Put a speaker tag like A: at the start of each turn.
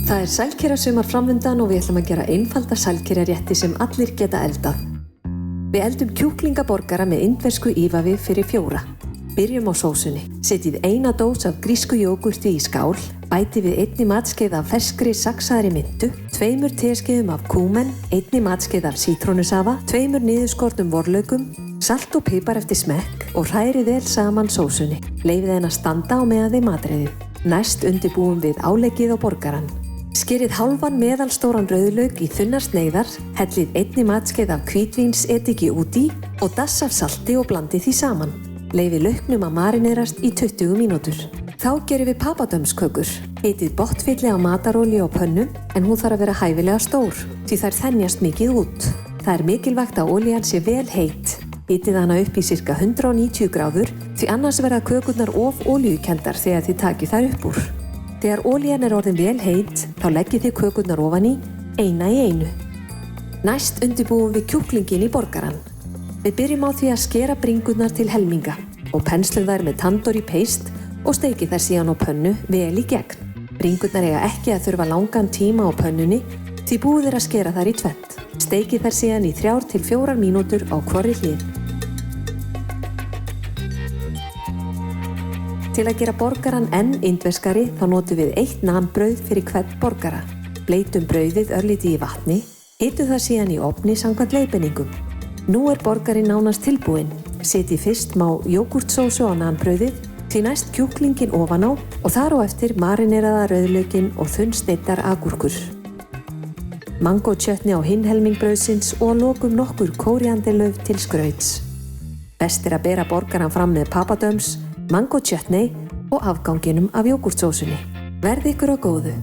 A: Það sælkerjasumar framundan og við ætlum að gera einfalda sælkerjarétti sem allir geta eldað. Við eldum kjúklingaborgara með indversku ívafi fyrir 4. Byrjum á sósunni. Setjið 1 dós af grísku jógurti í skál, bætið við 1 matskeið af ferskri saxaðri mintu, 2 teskeiðum af kúmen, 1 matskeið af sítrónusafa, 2 niðurskornum vorlaukum, salt og pipar eftir smekk og hrærið vel saman sósunni. Leyfið henni að standa á meðan þið matreiðið. Næst undirbúum við áleggið á borgarann. Skerið hálfan meðalstóran rauðlauk í þunnar sneiðar, hellið 1 matskeið af hvítvínsediki út í og dass af salti og blandið því saman. Leyfið lauknum að marinerast í 20 mínútur. Þá gerum við papadömskökur. Hitið botnfylli á matarolíu á pönnu en hún þarf að vera hæfilega stór því þær þenjast mikið út. Það er mikilvægt að olían sé vel heit. Hitið hana upp í sirka 190 gráður því annars verða kökurnar of olíukendar þegar þið takið þær upp úr. Þegar olían er orðin vel heit, þá leggið þið kökurnar ofan í, eina í einu. Næst undirbúum við kjúklinginn í borgarann. Við byrjum á því að skera bringurnar til helminga og penslum þær með tandoori paste og steikið þær síðan á pönnu vel í gegn. Bringurnar eiga ekki að þurfa langan tíma á pönnunni því búið er að skera þær í tvennt. Steikið þær síðan í 3 til 4 mínútur á hvorri hlið. Til að gera borgarann enn indverskari þá notum við 1 naanbrauð fyrir hvern borgara. Bleytum brauðið örlítið í vatni, hitum það síðan í ofni samkvæmt leiðbeiningum. Nú er borgarinn nánast tilbúinn. Setjið fyrst má jógúrtsósu á naanbrauðið, því næst kjúklinginn ofan á og þar á eftir marineraða rauðlaukinn og þunnsneiddar agúrkur. Mangóchutney á hinn helming brauðsins og að lokum nokkur kóríanderlauf til skrauts. Best er að bera borgarann fram með papadöms, mangóchutney og afganginum af jógúrtsósunni. Verði ykkur á góðu!